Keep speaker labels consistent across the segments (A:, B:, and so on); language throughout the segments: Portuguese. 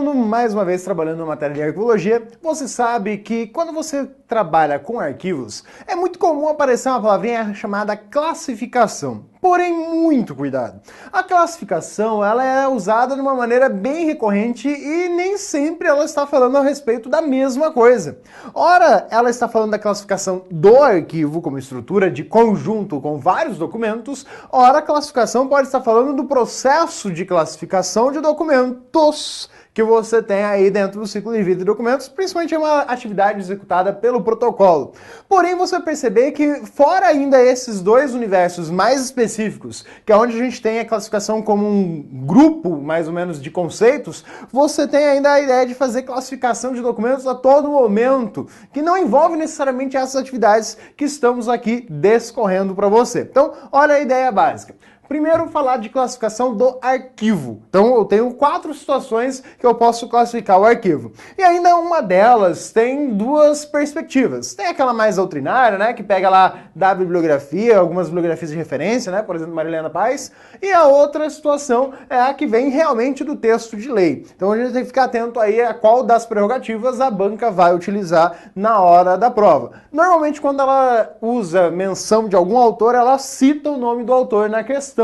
A: aluno, mais uma vez trabalhando na matéria de arquivologia, você sabe que quando você trabalha com arquivos, é muito comum aparecer uma palavrinha chamada classificação. Porém, muito cuidado. A classificação ela é usada de uma maneira bem recorrente e nem sempre ela está falando a respeito da mesma coisa. Ora, ela está falando da classificação do arquivo como estrutura de conjunto com vários documentos, ora a classificação pode estar falando do processo de classificação de documentos que você tem aí dentro do ciclo de vida de documentos, principalmente é uma atividade executada pelo protocolo. Porém, você vai perceber que, fora ainda esses dois universos mais específicos, que é onde a gente tem a classificação como um grupo, mais ou menos, de conceitos, você tem ainda a ideia de fazer classificação de documentos a todo momento, que não envolve necessariamente essas atividades que estamos aqui descorrendo para você. Então, olha a ideia básica. Primeiro, falar de classificação do arquivo. Então, eu tenho 4 situações que eu posso classificar o arquivo. E ainda uma delas tem duas perspectivas. Tem aquela mais doutrinária, né, que pega lá da bibliografia, algumas bibliografias de referência, né, por exemplo, Marilena Paz. E a outra situação é a que vem realmente do texto de lei. Então, a gente tem que ficar atento aí a qual das prerrogativas a banca vai utilizar na hora da prova. Normalmente, quando ela usa menção de algum autor, ela cita o nome do autor na questão.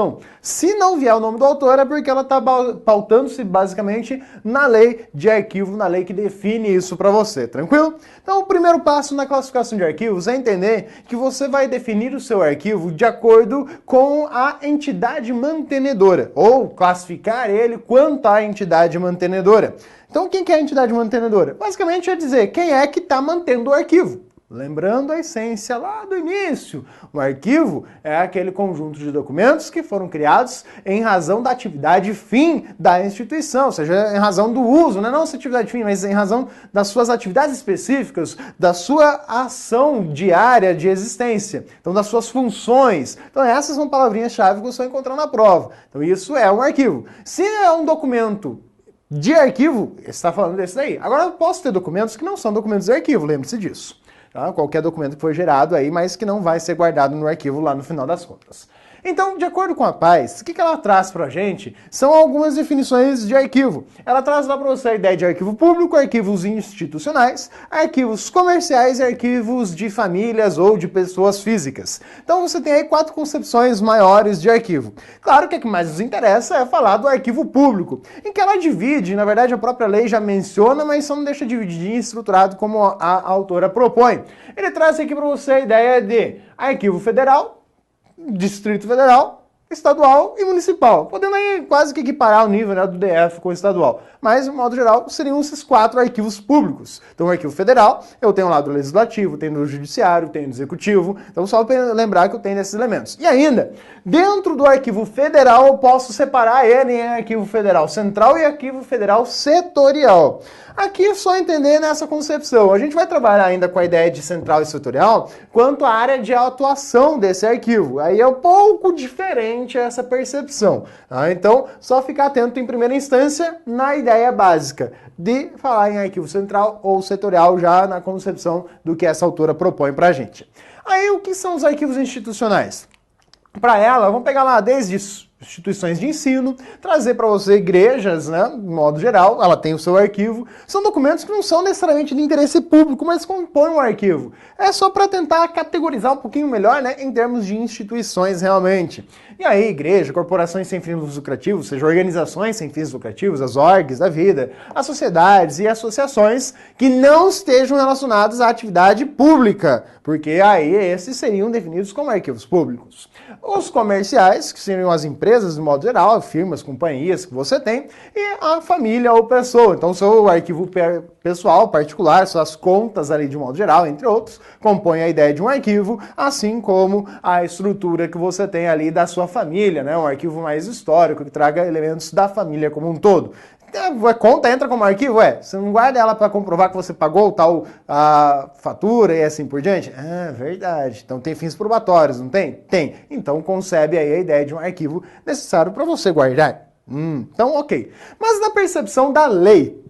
A: Se não vier o nome do autor, é porque ela está pautando-se basicamente na lei de arquivo, na lei que define isso para você, tranquilo? Então, o primeiro passo na classificação de arquivos é entender que você vai definir o seu arquivo de acordo com a entidade mantenedora, ou classificar ele quanto à entidade mantenedora. Então, quem que é a entidade mantenedora? Basicamente é dizer quem é que está mantendo o arquivo. Lembrando a essência lá do início, o arquivo é aquele conjunto de documentos que foram criados em razão da atividade fim da instituição, ou seja, em razão do uso, não essa atividade fim, mas em razão das suas atividades específicas, da sua ação diária de existência, então das suas funções. Então essas são palavrinhas-chave que você vai encontrar na prova. Então isso é um arquivo. Se é um documento de arquivo, você está falando desse daí. Agora eu posso ter documentos que não são documentos de arquivo, lembre-se disso. Tá? Qualquer documento que foi gerado aí, mas que não vai ser guardado no arquivo lá no final das contas. Então, de acordo com a Paz, o que ela traz pra gente são algumas definições de arquivo. Ela traz lá para você a ideia de arquivo público, arquivos institucionais, arquivos comerciais e arquivos de famílias ou de pessoas físicas. Então você tem aí 4 concepções maiores de arquivo. Claro que a que mais nos interessa é falar do arquivo público, em que ela divide, na verdade a própria lei já menciona, mas só não deixa dividir estruturado como a autora propõe. Ele traz aqui para você a ideia de arquivo federal, Distrito Federal, estadual e municipal, podendo aí quase que equiparar o nível, né, do DF com o estadual. Mas, de modo geral, seriam esses 4 arquivos públicos. Então, o arquivo federal, eu tenho lá do legislativo, tenho do judiciário, tenho do executivo. Então, só para lembrar que eu tenho esses elementos. E ainda, dentro do arquivo federal, eu posso separar ele em arquivo federal central e arquivo federal setorial. Aqui é só entender nessa concepção. A gente vai trabalhar ainda com a ideia de central e setorial quanto à área de atuação desse arquivo. Aí é um pouco diferente essa percepção. Tá? Então, só ficar atento em primeira instância na ideia básica de falar em arquivo central ou setorial já na concepção do que essa autora propõe pra gente. Aí, o que são os arquivos institucionais? Para ela, vamos pegar lá desde instituições de ensino, trazer para você igrejas, né, de modo geral, ela tem o seu arquivo. São documentos que não são necessariamente de interesse público, mas compõem um arquivo. É só para tentar categorizar um pouquinho melhor, né, em termos de instituições realmente. E aí, igreja, corporações sem fins lucrativos, ou seja, organizações sem fins lucrativos, as orgs da vida, as sociedades e associações que não estejam relacionadas à atividade pública, porque aí esses seriam definidos como arquivos públicos. Os comerciais, que seriam as empresas de modo geral, firmas, companhias que você tem, e a família ou pessoa. Então, seu arquivo pessoal, particular, suas contas ali de modo geral, entre outros, compõem a ideia de um arquivo, assim como a estrutura que você tem ali da sua família, né? Um arquivo mais histórico, que traga elementos da família como um todo. A conta entra como arquivo? Você não guarda ela para comprovar que você pagou tal a fatura e assim por diante? Ah, verdade. Então tem fins probatórios, não tem? Tem. Então concebe aí a ideia de um arquivo necessário para você guardar. Então, ok. Mas na percepção da lei,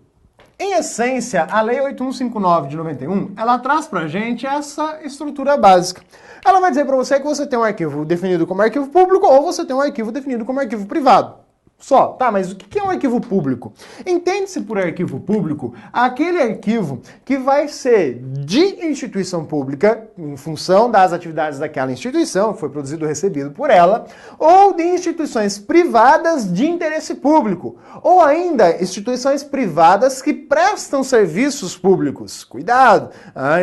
A: em essência, a Lei 8159 de 91, ela traz pra gente essa estrutura básica. Ela vai dizer para você que você tem um arquivo definido como arquivo público ou você tem um arquivo definido como arquivo privado. Só, tá, mas o que é um arquivo público? Entende-se por arquivo público aquele arquivo que vai ser de instituição pública, em função das atividades daquela instituição, que foi produzido ou recebido por ela, ou de instituições privadas de interesse público, ou ainda instituições privadas que prestam serviços públicos. Cuidado!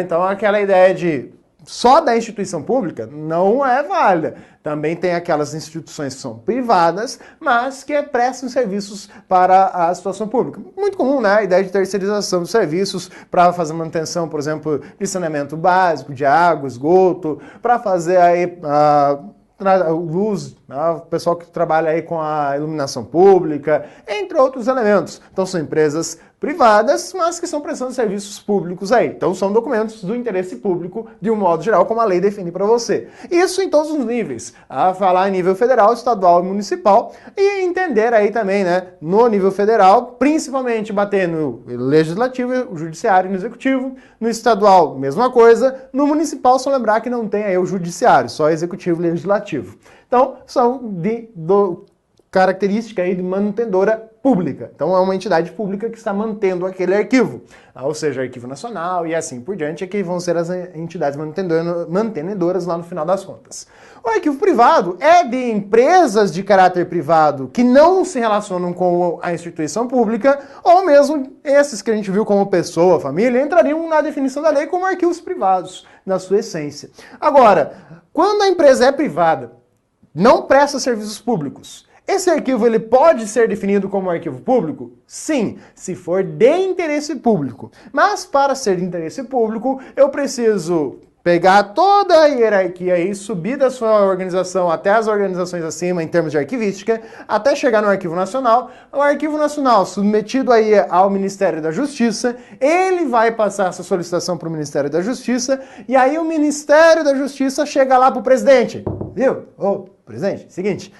A: Então aquela ideia de só da instituição pública não é válida. Também tem aquelas instituições que são privadas, mas que prestam serviços para a situação pública. Muito comum, né? A ideia de terceirização de serviços para fazer manutenção, por exemplo, de saneamento básico, de água, esgoto, para fazer aí luz, né? O pessoal que trabalha aí com a iluminação pública, entre outros elementos. Então são empresas privadas, mas que estão prestando serviços públicos aí. Então são documentos do interesse público, de um modo geral, como a lei define para você. Isso em todos os níveis. A falar em nível federal, estadual e municipal, e entender aí também, né, no nível federal, principalmente bater no legislativo, o judiciário e no executivo. No estadual, mesma coisa. No municipal, só lembrar que não tem aí o judiciário, só executivo e legislativo. Então, são característica aí de mantenedora pública. Então é uma entidade pública que está mantendo aquele arquivo, ou seja, arquivo nacional e assim por diante, é que vão ser as entidades mantenedoras lá no final das contas. O arquivo privado é de empresas de caráter privado que não se relacionam com a instituição pública, ou mesmo esses que a gente viu como pessoa, família, entrariam na definição da lei como arquivos privados, na sua essência. Agora, quando a empresa é privada, não presta serviços públicos, esse arquivo ele pode ser definido como arquivo público? Sim, se for de interesse público. Mas para ser de interesse público, eu preciso pegar toda a hierarquia aí, subir da sua organização até as organizações acima em termos de arquivística, até chegar no Arquivo Nacional. O Arquivo Nacional, submetido aí ao Ministério da Justiça, ele vai passar essa solicitação para o Ministério da Justiça, e aí o Ministério da Justiça chega lá para o presidente. Viu? Presidente, seguinte,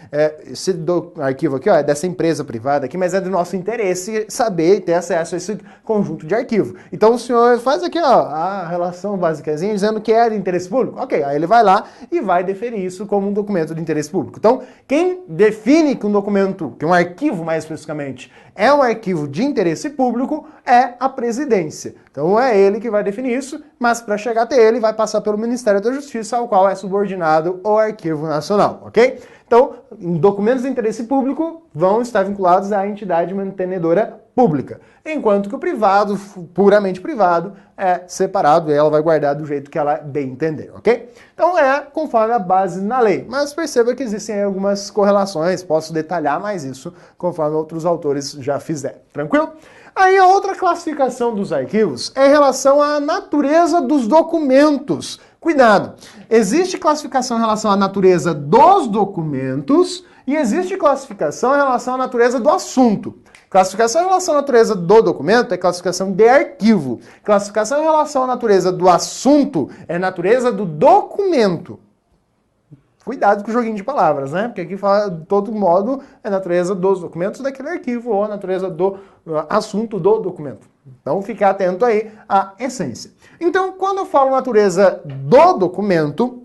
A: esse arquivo aqui, ó, é dessa empresa privada aqui, mas é do nosso interesse saber e ter acesso a esse conjunto de arquivo. Então o senhor faz aqui, ó, a relação basicazinha dizendo que é de interesse público. Ok, aí ele vai lá e vai deferir isso como um documento de interesse público. Então, quem define que um documento, que um arquivo mais especificamente, é um arquivo de interesse público é a presidência. Então é ele que vai definir isso, mas para chegar até ele vai passar pelo Ministério da Justiça, ao qual é subordinado o Arquivo Nacional, ok? Então, documentos de interesse público vão estar vinculados à entidade mantenedora pública, enquanto que o privado, puramente privado, é separado e ela vai guardar do jeito que ela bem entender, ok? Então é conforme a base na lei, mas perceba que existem algumas correlações, posso detalhar mais isso conforme outros autores já fizeram, tranquilo? Aí a outra classificação dos arquivos é em relação à natureza dos documentos. Cuidado, existe classificação em relação à natureza dos documentos e existe classificação em relação à natureza do assunto. Classificação em relação à natureza do documento é classificação de arquivo. Classificação em relação à natureza do assunto é natureza do documento. Cuidado com o joguinho de palavras, né? Porque aqui fala, de todo modo, é a natureza dos documentos daquele arquivo ou a natureza do assunto do documento. Então, ficar atento aí à essência. Então, quando eu falo natureza do documento,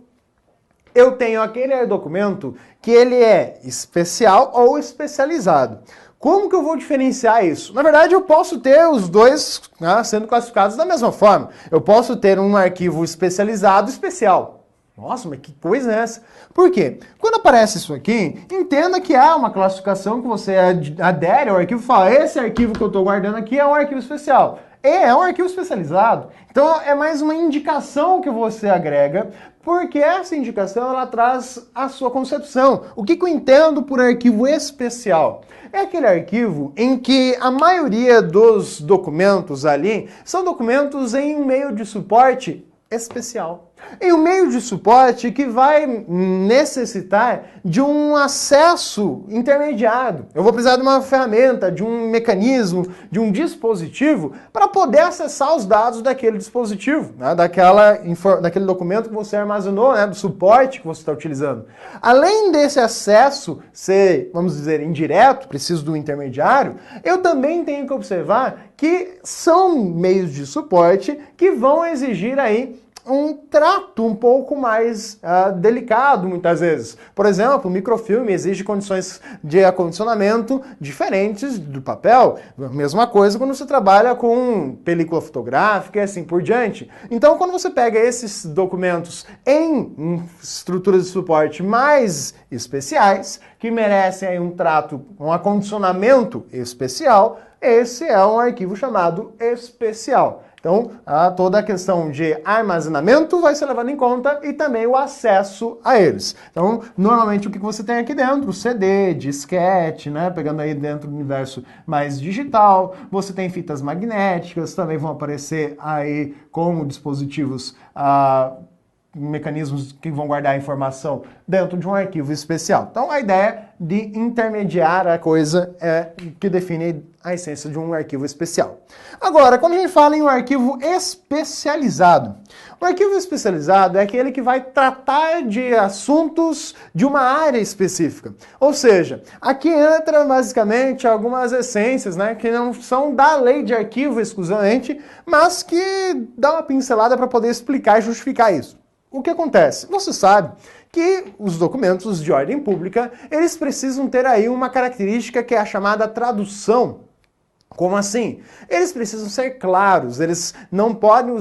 A: eu tenho aquele documento que ele é especial ou especializado. Como que eu vou diferenciar isso? Na verdade, eu posso ter os dois, né, sendo classificados da mesma forma. Eu posso ter um arquivo especializado e especial. Nossa, mas que coisa é essa? Por quê? Quando aparece isso aqui, entenda que há uma classificação que você adere ao arquivo e fala, esse arquivo que eu estou guardando aqui é um arquivo especial. É um arquivo especializado. Então é mais uma indicação que você agrega, porque essa indicação ela traz a sua concepção. O que eu entendo por arquivo especial? É aquele arquivo em que a maioria dos documentos ali são documentos em um meio de suporte especial. Em um meio de suporte que vai necessitar de um acesso intermediado. Eu vou precisar de uma ferramenta, de um mecanismo, de um dispositivo para poder acessar os dados daquele dispositivo, né, daquele documento que você armazenou, né, do suporte que você está utilizando. Além desse acesso ser, vamos dizer, indireto, preciso do intermediário, eu também tenho que observar que são meios de suporte que vão exigir aí um trato um pouco mais delicado, muitas vezes. Por exemplo, o microfilme exige condições de acondicionamento diferentes do papel. Mesma coisa quando você trabalha com película fotográfica e assim por diante. Então, quando você pega esses documentos em estruturas de suporte mais especiais, que merecem aí um trato, um acondicionamento especial, esse é um arquivo chamado especial. Então, toda a questão de armazenamento vai ser levada em conta e também o acesso a eles. Então, normalmente o que você tem aqui dentro? CD, disquete, né? Pegando aí dentro do universo mais digital. Você tem fitas magnéticas, também vão aparecer aí como dispositivos mecanismos que vão guardar a informação dentro de um arquivo especial. Então, a ideia de intermediar a coisa é que define a essência de um arquivo especial. Agora, quando a gente fala em um arquivo especializado, o arquivo especializado é aquele que vai tratar de assuntos de uma área específica. Ou seja, aqui entra basicamente algumas essências, né, que não são da lei de arquivo exclusivamente, mas que dá uma pincelada para poder explicar e justificar isso. O que acontece? Você sabe que os documentos de ordem pública, eles precisam ter aí uma característica que é a chamada tradução. Como assim? Eles precisam ser claros, eles não podem,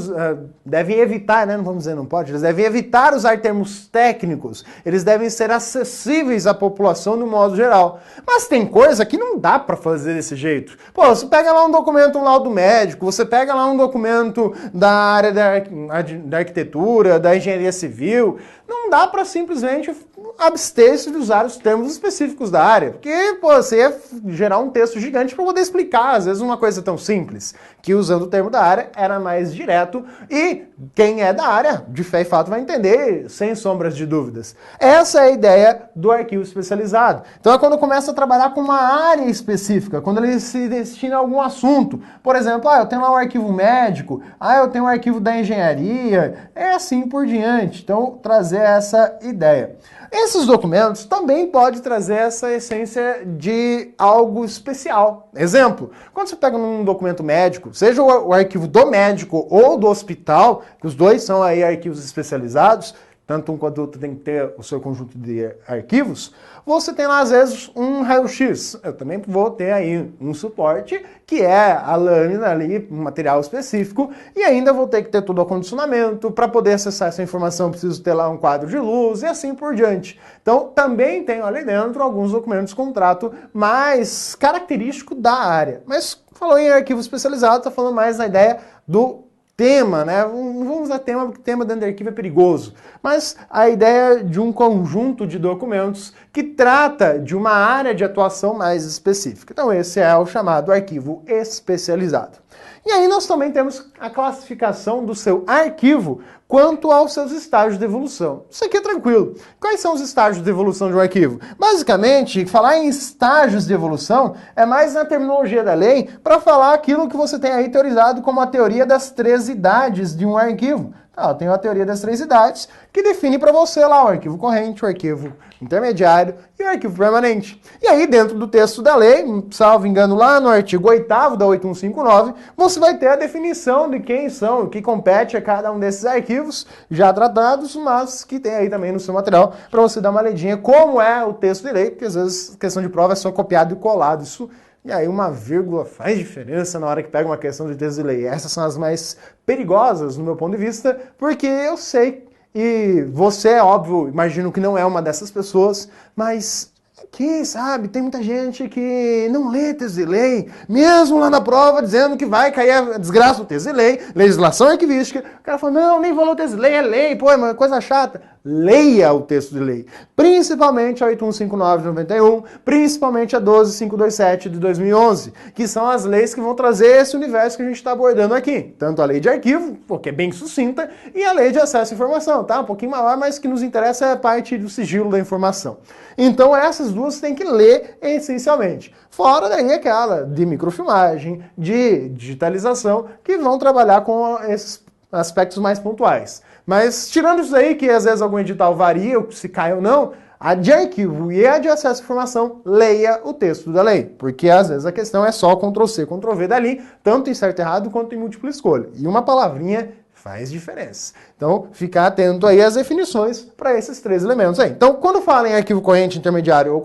A: devem evitar, né? Não vamos dizer não pode, eles devem evitar usar termos técnicos, eles devem ser acessíveis à população no modo geral. Mas tem coisa que não dá para fazer desse jeito. Pô, você pega lá um documento, um laudo médico, você pega lá um documento da área da arquitetura, da engenharia civil, não dá para simplesmente abster-se de usar os termos específicos da área, porque pô, você ia gerar um texto gigante para poder explicar, às vezes, uma coisa tão simples, que usando o termo da área era mais direto e quem é da área, de fé e fato, vai entender sem sombras de dúvidas. Essa é a ideia do arquivo especializado. Então é quando começa a trabalhar com uma área específica, quando ele se destina a algum assunto. Por exemplo, eu tenho lá um arquivo médico, eu tenho um arquivo da engenharia, é assim por diante. Então, trazer essa ideia. Esses documentos também podem trazer essa essência de algo especial. Exemplo, quando você pega um documento médico, seja o arquivo do médico ou do hospital, que os dois são aí arquivos especializados, tanto um quanto o outro tem que ter o seu conjunto de arquivos, você tem lá, às vezes, um raio-x. Eu também vou ter aí um suporte, que é a lâmina ali, um material específico, e ainda vou ter que ter todo o acondicionamento. Para poder acessar essa informação, preciso ter lá um quadro de luz e assim por diante. Então, também tenho ali dentro alguns documentos de contrato mais característico da área. Mas, falou em arquivo especializado, está falando mais da ideia do tema, né? Não vamos usar tema, porque tema dentro do arquivo é perigoso. Mas a ideia de um conjunto de documentos que trata de uma área de atuação mais específica. Então esse é o chamado arquivo especializado. E aí nós também temos a classificação do seu arquivo quanto aos seus estágios de evolução. Isso aqui é tranquilo. Quais são os estágios de evolução de um arquivo? Basicamente, falar em estágios de evolução é mais na terminologia da lei para falar aquilo que você tem aí teorizado como a teoria das 3 idades de um arquivo. Eu tenho a teoria das 3 idades, que define para você lá o arquivo corrente, o arquivo intermediário e o arquivo permanente. E aí, dentro do texto da lei, salvo engano, lá no artigo 8º da 8159, você vai ter a definição de quem são, o que compete a cada um desses arquivos, já tratados, mas que tem aí também no seu material, para você dar uma lidinha como é o texto de lei, porque às vezes questão de prova é só copiado e colado, isso. E aí uma vírgula faz diferença na hora que pega uma questão de texto de lei. Essas são as mais perigosas, no meu ponto de vista, porque eu sei, e você, é óbvio, imagino que não é uma dessas pessoas, mas que, sabe, tem muita gente que não lê texto de lei, mesmo lá na prova dizendo que vai cair a desgraça do texto de lei, legislação arquivística. O cara fala, não, nem falou texto de lei, é lei, pô, é uma coisa chata. Leia o texto de lei, principalmente a 8159 de 91, principalmente a 12527 de 2011, que são as leis que vão trazer esse universo que a gente está abordando aqui. Tanto a lei de arquivo, porque é bem sucinta, e a lei de acesso à informação, tá? Um pouquinho maior, mas que nos interessa é a parte do sigilo da informação. Então essas duas você tem que ler essencialmente. Fora daí aquela de microfilmagem, de digitalização, que vão trabalhar com esses aspectos mais pontuais. Mas tirando isso aí, que às vezes algum edital varia, se cai ou não, a de arquivo e a de acesso à informação, leia o texto da lei. Porque às vezes a questão é só Ctrl+C, Ctrl+V dali, tanto em certo e errado quanto em múltipla escolha. E uma palavrinha Faz diferença. Então, ficar atento aí às definições para esses três elementos aí. Então, quando fala em arquivo corrente, intermediário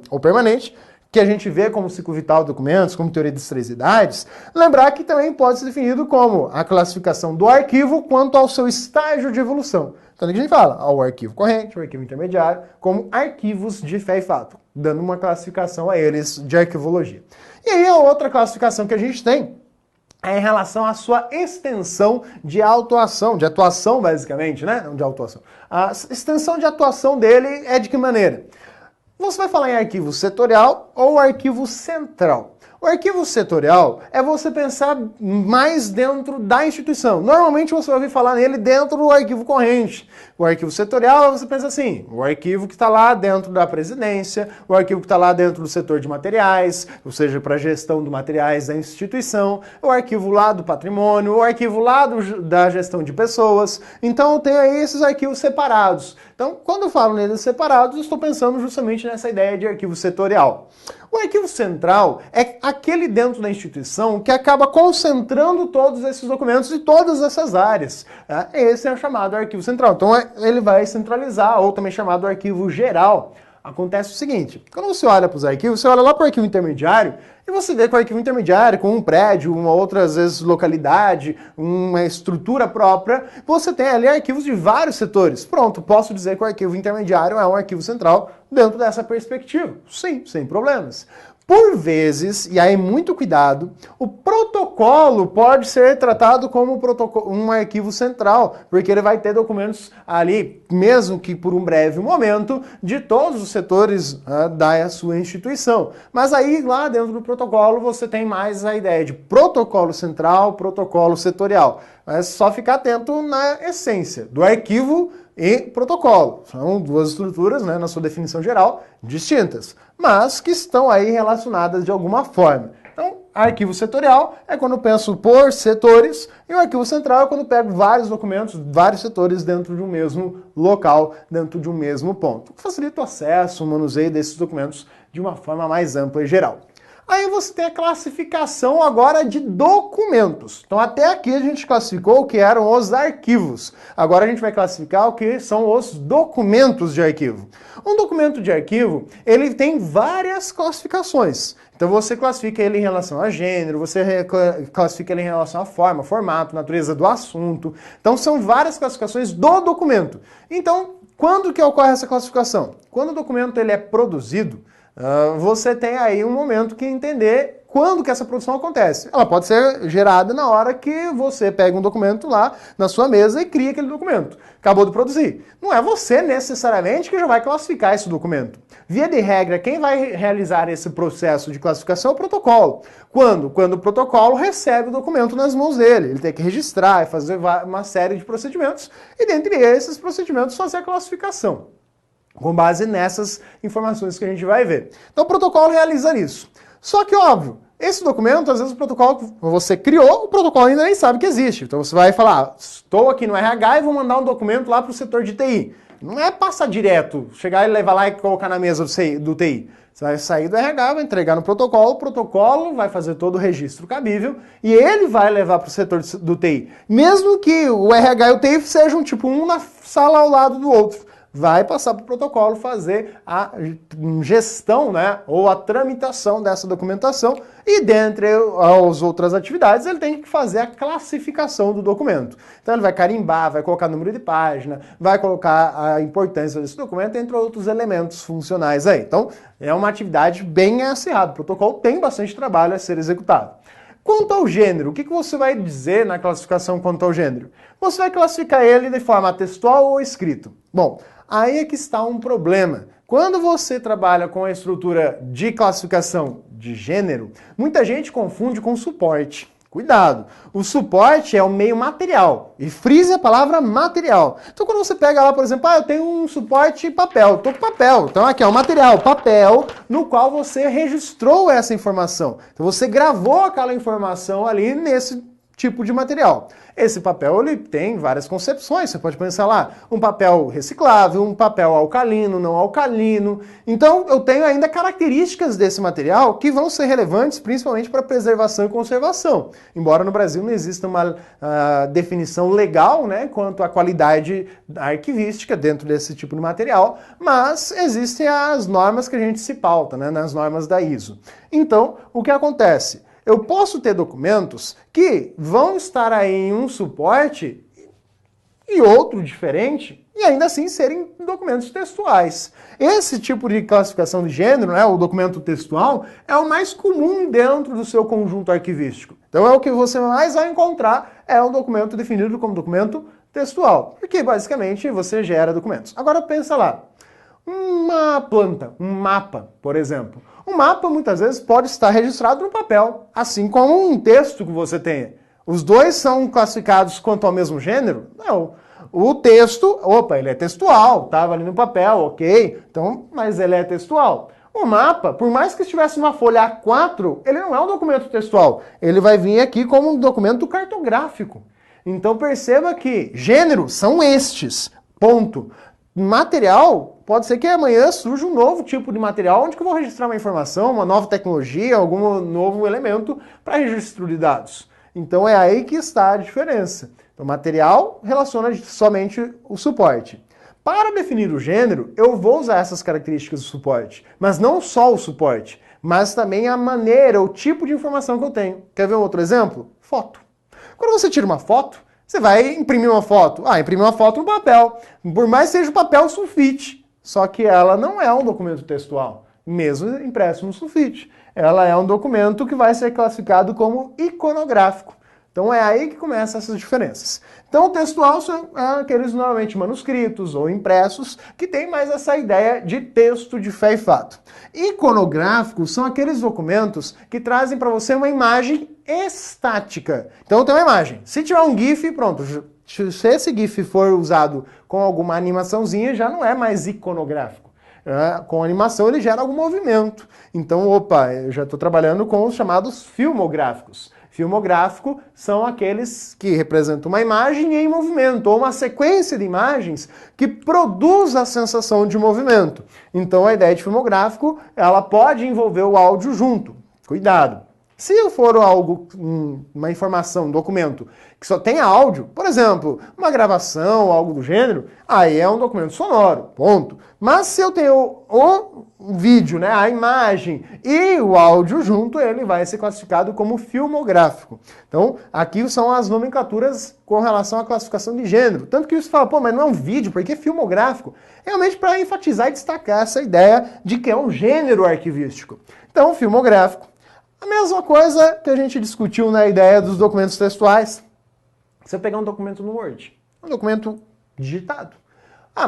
A: ou permanente, que a gente vê como ciclo vital de documentos, como teoria das três idades, lembrar que também pode ser definido como a classificação do arquivo quanto ao seu estágio de evolução. Então, a gente fala o arquivo corrente, o arquivo intermediário, como arquivos de fé e fato, dando uma classificação a eles de arquivologia. E aí, a outra classificação que a gente tem é em relação à sua extensão de atuação basicamente, né? Não de autuação. A extensão de atuação dele é de que maneira? Você vai falar em arquivo setorial ou arquivo central. O arquivo setorial é você pensar mais dentro da instituição. Normalmente você vai ouvir falar nele dentro do arquivo corrente. O arquivo setorial, você pensa assim, o arquivo que está lá dentro da presidência, o arquivo que está lá dentro do setor de materiais, ou seja, para gestão de materiais da instituição, o arquivo lá do patrimônio, o arquivo lá da gestão de pessoas. Então tem aí esses arquivos separados. Então, quando eu falo neles separados, eu estou pensando justamente nessa ideia de arquivo setorial. O arquivo central é aquele dentro da instituição que acaba concentrando todos esses documentos e todas essas áreas. Esse é o chamado arquivo central. Então ele vai centralizar, ou também chamado arquivo geral. Acontece o seguinte, quando você olha para os arquivos, você olha lá para o arquivo intermediário e você vê que o arquivo intermediário, com um prédio, uma outra, às vezes, localidade, uma estrutura própria, você tem ali arquivos de vários setores. Pronto, posso dizer que o arquivo intermediário é um arquivo central dentro dessa perspectiva. Sim, sem problemas. Por vezes, e aí muito cuidado, o protocolo pode ser tratado como um arquivo central, porque ele vai ter documentos ali, mesmo que por um breve momento, de todos os setores da sua instituição. Mas aí, lá dentro do protocolo, você tem mais a ideia de protocolo central, protocolo setorial. Mas só ficar atento na essência do arquivo e protocolo. São duas estruturas, né, na sua definição geral, distintas, mas que estão aí relacionadas de alguma forma. Então, arquivo setorial é quando eu penso por setores, e o arquivo central é quando eu pego vários documentos, vários setores dentro de um mesmo local, dentro de um mesmo ponto. Facilita o acesso, o manuseio desses documentos de uma forma mais ampla e geral. Aí você tem a classificação agora de documentos. Então até aqui a gente classificou o que eram os arquivos. Agora a gente vai classificar o que são os documentos de arquivo. Um documento de arquivo, ele tem várias classificações. Então você classifica ele em relação a gênero, você classifica ele em relação à forma, formato, natureza do assunto. Então são várias classificações do documento. Então, quando que ocorre essa classificação? Quando o documento ele é produzido, você tem aí um momento que entender quando que essa produção acontece. Ela pode ser gerada na hora que você pega um documento lá na sua mesa e cria aquele documento. Acabou de produzir. Não é você necessariamente que já vai classificar esse documento. Via de regra, quem vai realizar esse processo de classificação é o protocolo. Quando? Quando o protocolo recebe o documento nas mãos dele. Ele tem que registrar e fazer uma série de procedimentos e dentre esses procedimentos fazer a classificação, com base nessas informações que a gente vai ver. Então o protocolo realiza isso. Só que, óbvio, esse documento, às vezes o protocolo, você criou, o protocolo ainda nem sabe que existe. Então você vai falar, estou aqui no RH e vou mandar um documento lá para o setor de TI. Não é passar direto, chegar e levar lá e colocar na mesa do TI. Você vai sair do RH, vai entregar no protocolo, o protocolo vai fazer todo o registro cabível e ele vai levar para o setor do TI. Mesmo que o RH e o TI sejam tipo um na sala ao lado do outro. Vai passar para o protocolo fazer a gestão, né, ou a tramitação dessa documentação e dentre as outras atividades ele tem que fazer a classificação do documento. Então ele vai carimbar, vai colocar número de página, vai colocar a importância desse documento, entre outros elementos funcionais aí. Então é uma atividade bem acirrada, o protocolo tem bastante trabalho a ser executado. Quanto ao gênero, o que você vai dizer na classificação quanto ao gênero? Você vai classificar ele de forma textual ou escrito. Bom, aí é que está um problema. Quando você trabalha com a estrutura de classificação de gênero, muita gente confunde com suporte. Cuidado! O suporte é o meio material. E frise a palavra material. Então quando você pega lá, por exemplo, eu tenho um suporte papel. Estou com papel. Então aqui é o material, papel, no qual você registrou essa informação. Então você gravou aquela informação ali nesse tipo de material. Esse papel ele tem várias concepções, você pode pensar lá, um papel reciclável, um papel alcalino, não alcalino. Então eu tenho ainda características desse material que vão ser relevantes principalmente para preservação e conservação. Embora no Brasil não exista uma definição legal, né, quanto à qualidade arquivística dentro desse tipo de material, mas existem as normas que a gente se pauta, né, nas normas da ISO. Então, o que acontece? Eu posso ter documentos que vão estar aí em um suporte e outro diferente, e ainda assim serem documentos textuais. Esse tipo de classificação de gênero, né, o documento textual, é o mais comum dentro do seu conjunto arquivístico. Então é o que você mais vai encontrar, é um documento definido como documento textual, porque basicamente você gera documentos. Agora pensa lá, uma planta, um mapa, por exemplo. Um mapa muitas vezes pode estar registrado no papel, assim como um texto que você tem. Os dois são classificados quanto ao mesmo gênero? Não. O texto, opa, ele é textual, estava ali no papel, ok, então, mas ele é textual. O mapa, por mais que estivesse numa folha A4, ele não é um documento textual. Ele vai vir aqui como um documento cartográfico. Então perceba que gêneros são estes, ponto. Material, pode ser que amanhã surja um novo tipo de material onde que eu vou registrar uma informação, uma nova tecnologia, algum novo elemento para registro de dados. Então é aí que está a diferença. Então material relaciona somente o suporte. Para definir o gênero, eu vou usar essas características do suporte, mas não só o suporte, mas também a maneira, o tipo de informação que eu tenho. Quer ver um outro exemplo? Foto. Quando você tira uma foto, você vai imprimir uma foto. Imprimir uma foto no papel. Por mais que seja papel sulfite. Só que ela não é um documento textual, mesmo impresso no sulfite. Ela é um documento que vai ser classificado como iconográfico. Então é aí que começam essas diferenças. Então o textual são aqueles normalmente manuscritos ou impressos que tem mais essa ideia de texto de fé e fato. Iconográficos são aqueles documentos que trazem para você uma imagem estática. Então tem uma imagem. Se tiver um GIF, pronto. Se esse GIF for usado com alguma animaçãozinha, já não é mais iconográfico. Com animação ele gera algum movimento. Então, opa, eu já estou trabalhando com os chamados filmográficos. Filmográfico são aqueles que representam uma imagem em movimento, ou uma sequência de imagens que produz a sensação de movimento. Então a ideia de filmográfico, ela pode envolver o áudio junto. Cuidado! Se for algo, uma informação, um documento que só tenha áudio, por exemplo, uma gravação, algo do gênero, aí é um documento sonoro, ponto. Mas se eu tenho o vídeo, né, a imagem e o áudio junto, ele vai ser classificado como filmográfico. Então, aqui são as nomenclaturas com relação à classificação de gênero. Tanto que você fala, pô, mas não é um vídeo, por que filmográfico? Realmente para enfatizar e destacar essa ideia de que é um gênero arquivístico. Então, filmográfico. A mesma coisa que a gente discutiu na ideia dos documentos textuais. Você pegar um documento no Word, um documento digitado.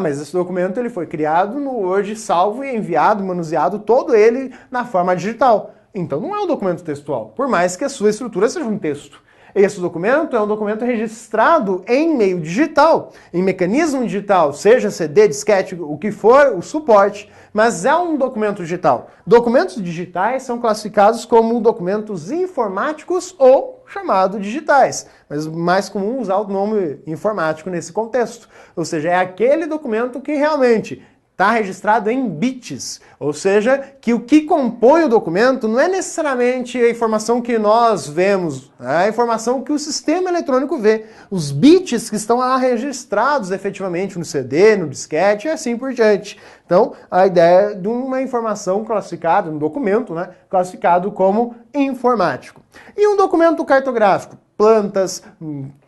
A: Mas esse documento ele foi criado no Word, salvo e enviado, manuseado, todo ele na forma digital. Então não é um documento textual, por mais que a sua estrutura seja um texto. Esse documento é um documento registrado em meio digital, em mecanismo digital, seja CD, disquete, o que for, o suporte, mas é um documento digital. Documentos digitais são classificados como documentos informáticos ou chamados digitais, mas mais comum usar o nome informático nesse contexto. Ou seja, é aquele documento que realmente está registrado em bits, ou seja, que o que compõe o documento não é necessariamente a informação que nós vemos, é a informação que o sistema eletrônico vê. Os bits que estão lá registrados efetivamente no CD, no disquete e assim por diante. Então, a ideia de uma informação classificada, um documento, né, classificado como informático. E um documento cartográfico? Plantas,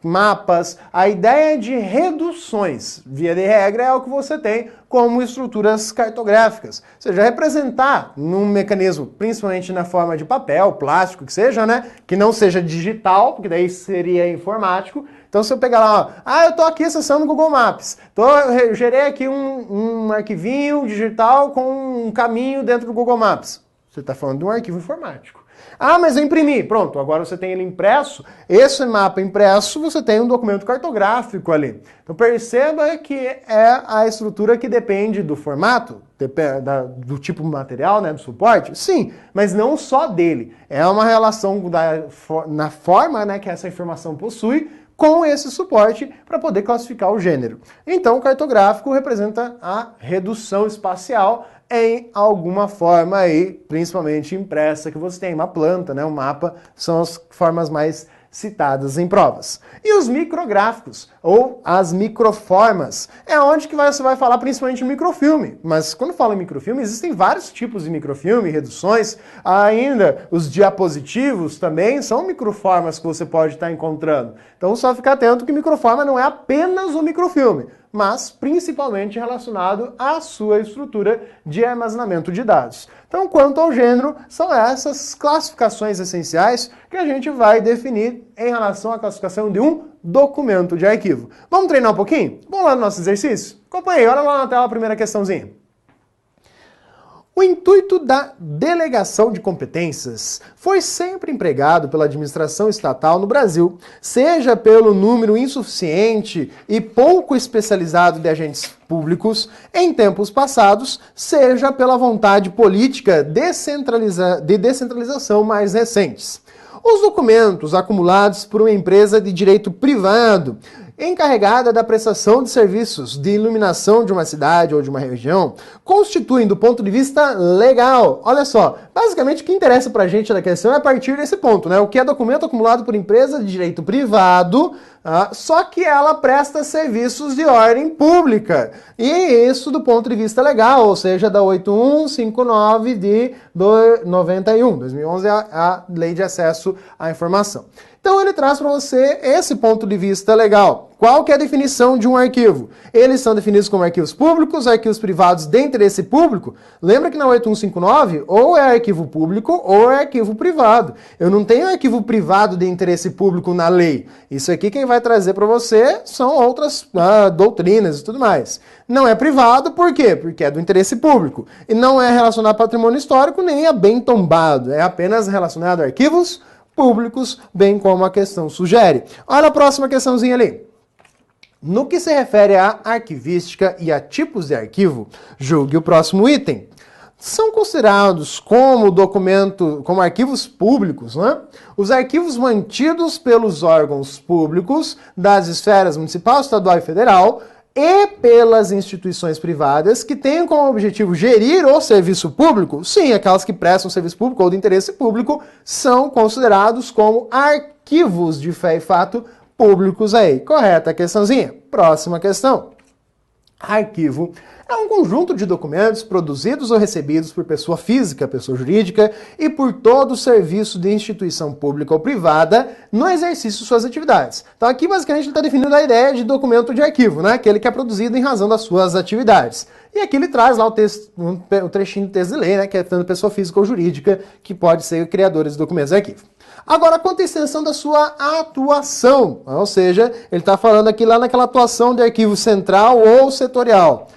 A: mapas, a ideia de reduções, via de regra, é o que você tem como estruturas cartográficas. Ou seja, representar num mecanismo, principalmente na forma de papel, plástico, que seja, né? Que não seja digital, porque daí seria informático. Então, se eu pegar lá, eu estou aqui acessando o Google Maps, eu gerei aqui um arquivinho digital com um caminho dentro do Google Maps. Você está falando de um arquivo informático. Ah, mas eu imprimi. Pronto, agora você tem ele impresso. Esse mapa impresso, você tem um documento cartográfico ali. Então perceba que é a estrutura que depende do formato, do tipo material, né, do suporte. Sim, mas não só dele. É uma relação na forma, né, que essa informação possui com esse suporte para poder classificar o gênero. Então o cartográfico representa a redução espacial em alguma forma aí, principalmente impressa, que você tem uma planta, né, um mapa, são as formas mais citadas em provas. E os micrográficos, ou as microformas, é onde que você vai falar principalmente em microfilme. Mas quando fala em microfilme, existem vários tipos de microfilme, reduções, ainda os diapositivos também são microformas que você pode estar encontrando. Então só ficar atento que microforma não é apenas um microfilme, mas principalmente relacionado à sua estrutura de armazenamento de dados. Então, quanto ao gênero, são essas classificações essenciais que a gente vai definir em relação à classificação de um documento de arquivo. Vamos treinar um pouquinho? Vamos lá no nosso exercício? Acompanhe, olha lá na tela a primeira questãozinha. O intuito da delegação de competências foi sempre empregado pela administração estatal no Brasil, seja pelo número insuficiente e pouco especializado de agentes públicos em tempos passados, seja pela vontade política de descentralização mais recentes. Os documentos acumulados por uma empresa de direito privado encarregada da prestação de serviços de iluminação de uma cidade ou de uma região, constituem, do ponto de vista legal, olha só, basicamente o que interessa pra gente da questão é a partir desse ponto, né? O que é documento acumulado por empresa de direito privado, só que ela presta serviços de ordem pública. E isso do ponto de vista legal, ou seja, da 8159 de 91. 2011 é a Lei de Acesso à Informação. Então ele traz para você esse ponto de vista legal. Qual que é a definição de um arquivo? Eles são definidos como arquivos públicos, arquivos privados de interesse público. Lembra que na 8159 ou é arquivo público ou é arquivo privado. Eu não tenho arquivo privado de interesse público na lei. Isso aqui quem vai trazer para você são outras doutrinas e tudo mais. Não é privado, por quê? Porque é do interesse público. E não é relacionado a patrimônio histórico nem a bem tombado. É apenas relacionado a arquivos públicos, bem como a questão sugere. Olha a próxima questãozinha ali. No que se refere à arquivística e a tipos de arquivo, julgue o próximo item. São considerados como arquivos públicos, né? Os arquivos mantidos pelos órgãos públicos das esferas municipal, estadual e federal e pelas instituições privadas que tenham como objetivo gerir o serviço público, sim, aquelas que prestam serviço público ou de interesse público, são considerados como arquivos de fé e fato públicos aí. Correta a questãozinha? Próxima questão. Arquivo é um conjunto de documentos produzidos ou recebidos por pessoa física, pessoa jurídica e por todo o serviço de instituição pública ou privada no exercício de suas atividades. Então aqui basicamente ele está definindo a ideia de documento de arquivo, né? Aquele que é produzido em razão das suas atividades. E aqui ele traz lá o trechinho do texto de lei, né? Que é tanto pessoa física ou jurídica que pode ser criadores de documentos de arquivo. Agora, quanto à extensão da sua atuação, ou seja, ele está falando aqui lá naquela atuação de arquivo central ou setorial.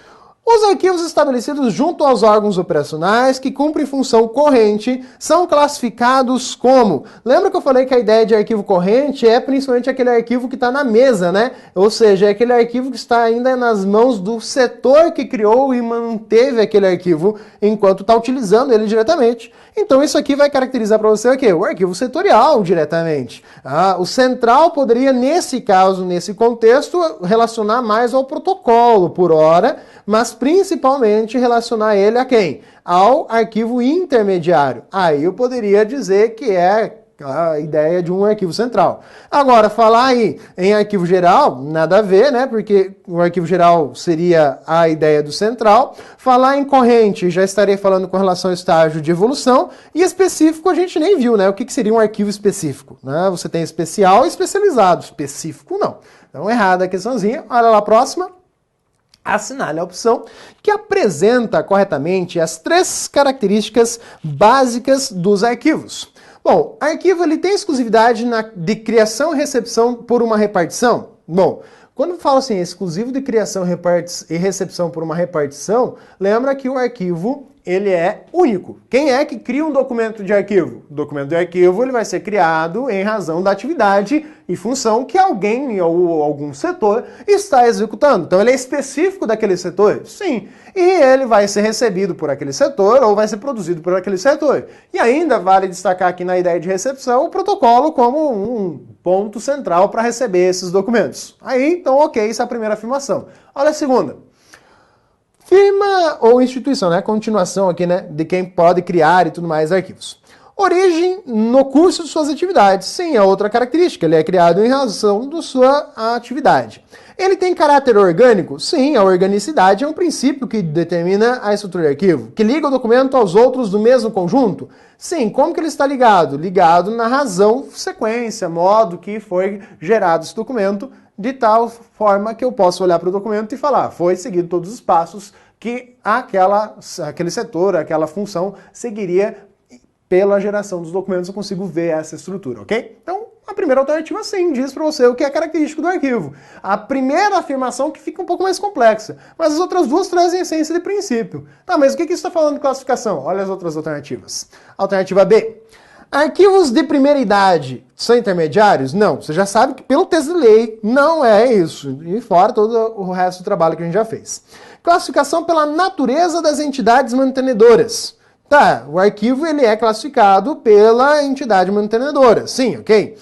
A: Os arquivos estabelecidos junto aos órgãos operacionais que cumprem função corrente são classificados como... Lembra que eu falei que a ideia de arquivo corrente é principalmente aquele arquivo que está na mesa, né? Ou seja, é aquele arquivo que está ainda nas mãos do setor que criou e manteve aquele arquivo enquanto está utilizando ele diretamente. Então isso aqui vai caracterizar para você o quê? O arquivo setorial diretamente. O central poderia, nesse caso, nesse contexto, relacionar mais ao protocolo por hora, mas principalmente relacionar ele a quem? Ao arquivo intermediário. Aí eu poderia dizer que é a ideia de um arquivo central. Agora, falar aí em arquivo geral, nada a ver, né? Porque o arquivo geral seria a ideia do central. Falar em corrente, já estarei falando com relação ao estágio de evolução. E específico a gente nem viu, né? O que seria um arquivo específico? Né? Você tem especial e especializado. Específico, não. Então, errada a questãozinha. Olha lá a próxima. Assinale a opção que apresenta corretamente as 3 características básicas dos arquivos. Bom, arquivo ele tem exclusividade de criação e recepção por uma repartição? Bom, quando falo assim, exclusivo de criação e recepção por uma repartição, lembra que o arquivo ele é único. Quem é que cria um documento de arquivo? O documento de arquivo ele vai ser criado em razão da atividade e função que alguém ou algum setor está executando. Então ele é específico daquele setor? Sim. E ele vai ser recebido por aquele setor ou vai ser produzido por aquele setor. E ainda vale destacar aqui na ideia de recepção o protocolo como um ponto central para receber esses documentos. Aí, então, ok, essa é a primeira afirmação. Olha a segunda. Firma ou instituição, né? Continuação aqui, né? De quem pode criar e tudo mais arquivos. Origem no curso de suas atividades. Sim, é outra característica. Ele é criado em razão da sua atividade. Ele tem caráter orgânico? Sim, a organicidade é um princípio que determina a estrutura de arquivo. Que liga o documento aos outros do mesmo conjunto? Sim, como que ele está ligado? Ligado na razão, sequência, modo que foi gerado esse documento, de tal forma que eu posso olhar para o documento e falar, foi seguido todos os passos que aquele setor, aquela função seguiria pela geração dos documentos, eu consigo ver essa estrutura, ok? Então, a primeira alternativa sim diz para você o que é característico do arquivo. A primeira afirmação que fica um pouco mais complexa, mas as outras duas trazem essência de princípio. Tá, mas o que isso está falando de classificação? Olha as outras alternativas. Alternativa B. Arquivos de primeira idade são intermediários? Não. Você já sabe que pelo texto de lei não é isso. E fora todo o resto do trabalho que a gente já fez. Classificação pela natureza das entidades mantenedoras. Tá, o arquivo ele é classificado pela entidade mantenedora. Sim, ok.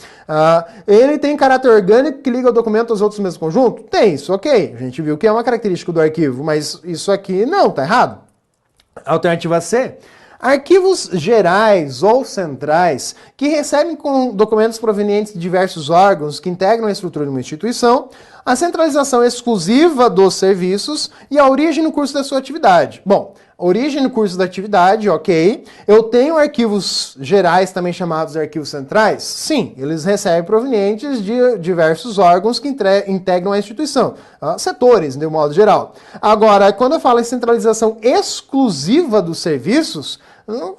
A: Ele tem caráter orgânico que liga o documento aos outros do mesmo conjunto? Tem, isso ok. A gente viu que é uma característica do arquivo, mas isso aqui não, tá errado. Alternativa C. Arquivos gerais ou centrais que recebem com documentos provenientes de diversos órgãos que integram a estrutura de uma instituição, a centralização exclusiva dos serviços e a origem no curso da sua atividade. Bom, origem no curso da atividade, ok. Eu tenho arquivos gerais, também chamados de arquivos centrais? Sim, eles recebem provenientes de diversos órgãos que integram a instituição, setores, de um modo geral. Agora, quando eu falo em centralização exclusiva dos serviços,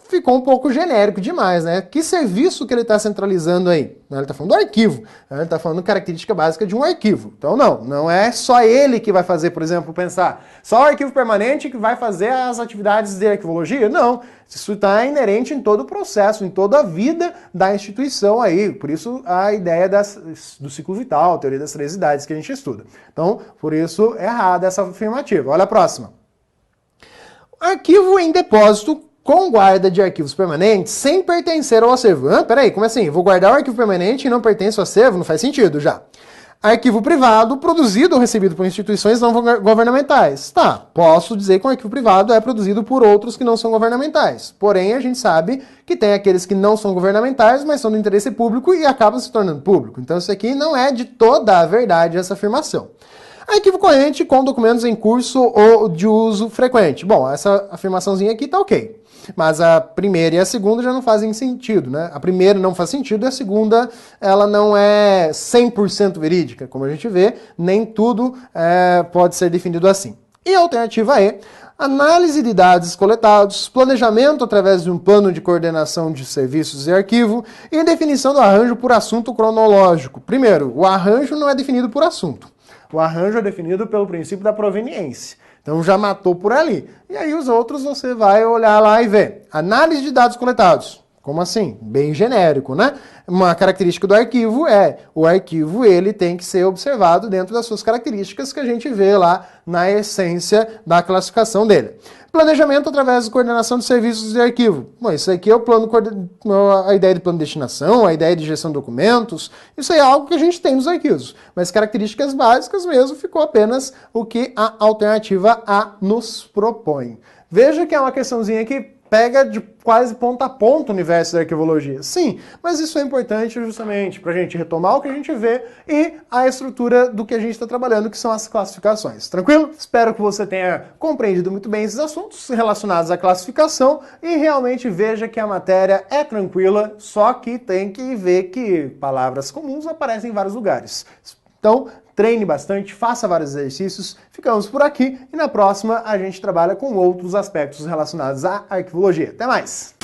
A: ficou um pouco genérico demais, né? Que serviço que ele está centralizando aí? Ele está falando do arquivo, ele está falando característica básica de um arquivo. Então não é só ele que vai fazer, por exemplo, pensar, só o arquivo permanente que vai fazer as atividades de arquivologia? Não, isso está inerente em todo o processo, em toda a vida da instituição aí, por isso a ideia do ciclo vital, a teoria das três idades que a gente estuda. Então, por isso, é errada essa afirmativa. Olha a próxima. Arquivo em depósito com guarda de arquivos permanentes sem pertencer ao acervo. Peraí, como assim? Vou guardar o arquivo permanente e não pertence ao acervo? Não faz sentido já. Arquivo privado produzido ou recebido por instituições não governamentais. Tá, posso dizer que um arquivo privado é produzido por outros que não são governamentais. Porém, a gente sabe que tem aqueles que não são governamentais, mas são do interesse público e acabam se tornando público. Então isso aqui não é de toda a verdade essa afirmação. Arquivo corrente com documentos em curso ou de uso frequente. Bom, essa afirmaçãozinha aqui tá ok. Mas a primeira e a segunda já não fazem sentido, né? A primeira não faz sentido e a segunda, ela não é 100% verídica. Como a gente vê, nem tudo pode ser definido assim. E a alternativa E, análise de dados coletados, planejamento através de um plano de coordenação de serviços e arquivo e definição do arranjo por assunto cronológico. Primeiro, o arranjo não é definido por assunto. O arranjo é definido pelo princípio da proveniência. Então já matou por ali. E aí os outros você vai olhar lá e ver. Análise de dados coletados. Como assim? Bem genérico, né? Uma característica do arquivo o arquivo ele tem que ser observado dentro das suas características que a gente vê lá na essência da classificação dele. Planejamento através de coordenação de serviços de arquivo. Bom, isso aqui é o plano, a ideia de plano de destinação, a ideia de gestão de documentos. Isso é algo que a gente tem nos arquivos. Mas características básicas mesmo ficou apenas o que a alternativa A nos propõe. Veja que é uma questãozinha que pega de quase ponta a ponta o universo da arquivologia. Sim, mas isso é importante justamente para a gente retomar o que a gente vê e a estrutura do que a gente está trabalhando, que são as classificações. Tranquilo? Espero que você tenha compreendido muito bem esses assuntos relacionados à classificação e realmente veja que a matéria é tranquila, só que tem que ver que palavras comuns aparecem em vários lugares. Então, treine bastante, faça vários exercícios, ficamos por aqui e na próxima a gente trabalha com outros aspectos relacionados à arquivologia. Até mais!